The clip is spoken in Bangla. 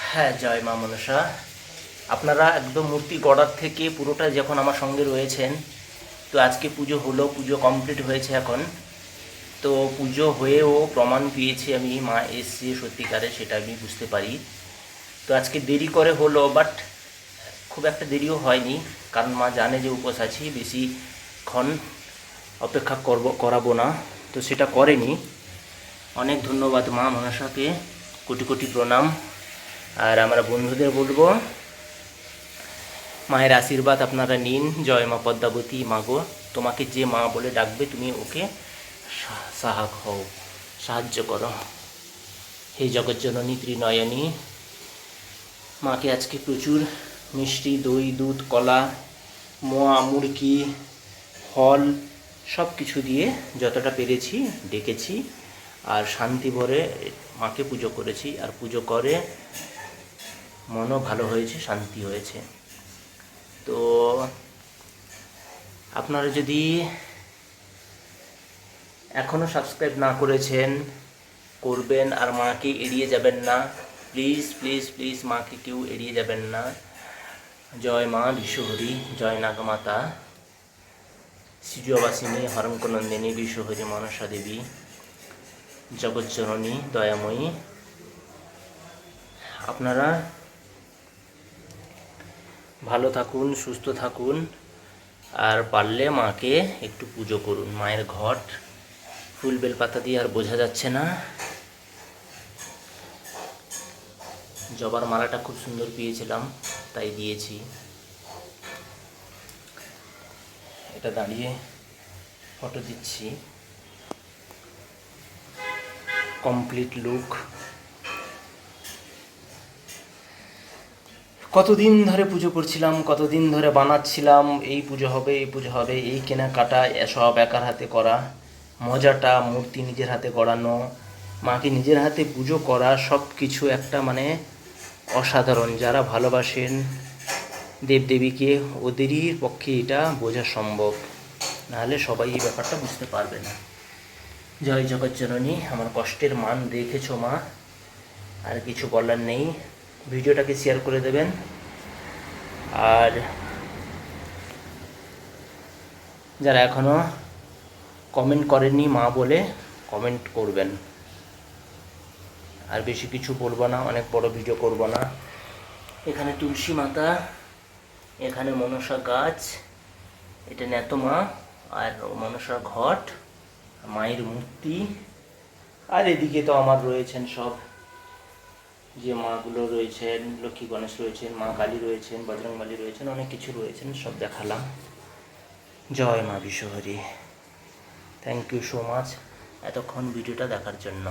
হ্যাঁ, জয় মা মনসা। আপনারা একদম মূর্তি গড়ার থেকে পুরোটা যখন আমার সঙ্গে রয়েছেন, তো আজকে পুজো হলো, পুজো কমপ্লিট হয়েছে এখন। তো পুজো হয়েও প্রমাণ পেয়েছি আমি মা এসছে সত্যিকারে, সেটা আমি বুঝতে পারি। তো আজকে দেরি করে হলো, বাট খুব একটা দেরিও হয়নি, কারণ মা জানে যে উপোস আছি, বেশিক্ষণ অপেক্ষা করাবো না, তো সেটা করেনি। অনেক ধন্যবাদ মা মনসাকে, কোটি কোটি প্রণাম। আর আমরা বন্ধুদের বলবো মায়ের আশীর্বাদ আপনারা নিন। জয় মা পদ্মাবতী। মাগো, তোমাকে যে মা বলে ডাকবে তুমি ওকে সাহায্য হও, সাহায্য করো। হে জগজ্জননী ত্রিনয়নী, মাকে আজকে প্রচুর মিষ্টি, দই, দুধ, কলা, মোয়া, মুরকি, ফল সব কিছু দিয়ে যতটা পেরেছি ডেকেছি, আর শান্তি ভরে মাকে পুজো করেছি। আর পুজো করে মনও ভালো হয়েছে, শান্তি হয়েছে। তো আপনারা যদি এখনও সাবস্ক্রাইব না করেছেন, করবেন। আর মাকে এড়িয়ে যাবেন না, প্লিজ প্লিজ প্লিজ, মাকে কেউ এড়িয়ে যাবেন না। জয় মা বিশ্বহরি, জয় নাগমাতা, সিজুয়াবাসিনী, হরঙ্কনন্দিনী, বিশ্বহরি মনসা দেবী, জগজ্জননী, দয়াময়ী। আপনারা ভালো থাকুন, সুস্থ থাকুন, আর পারলে মাকে একটু পুজো করুন। মায়ের ঘট ফুল বেলপাতা দিয়ে আর বোঝা যাচ্ছে না। জবার মালাটা খুব সুন্দর পেয়েছিলাম, তাই দিয়েছি। এটা দাঁড়িয়ে ফটো দিচ্ছি, কমপ্লিট লুক। কতদিন ধরে পুজো করছিলাম, কতদিন ধরে বানাচ্ছিলাম, এই পুজো হবে, এই পুজো হবে, এই কেনাকাটা সব একার হাতে করা। মজাটা, মূর্তি নিজের হাতে গড়ানো, মাকে নিজের হাতে পুজো করা, সব কিছু একটা মানে অসাধারণ। যারা ভালোবাসেন দেবদেবীকে, ওদেরই পক্ষে এটা বোঝা সম্ভব, নাহলে সবাই এই ব্যাপারটা বুঝতে পারবে না। জয় জগজ্জননী, আমার কষ্টের মান রেখেছো মা, আর কিছু বলার নেই। ভিডিওটাকে শেয়ার করে দেবেন, আর যারা এখনও কমেন্ট করেননি মা বলে, কমেন্ট করবেন। আর বেশি কিছু বলবো না, অনেক বড় ভিডিও করব না। এখানে তুলসী মাতা, এখানে মনসা গাছ, এটা নেতমা, আর মনসার ঘট, মায়ের মূর্তি, আর এদিকে তো আমার রয়েছেন সব যে মাগুলো রয়েছেন, লক্ষ্মী গণেশ রয়েছেন, মা কালী রয়েছেন, বজরংবলী রয়েছেন, অনেক কিছু রয়েছেন, সব দেখালাম। জয় মা বিশ্বহরি। থ্যাংক ইউ সো মাচ এতক্ষণ ভিডিওটা দেখার জন্য।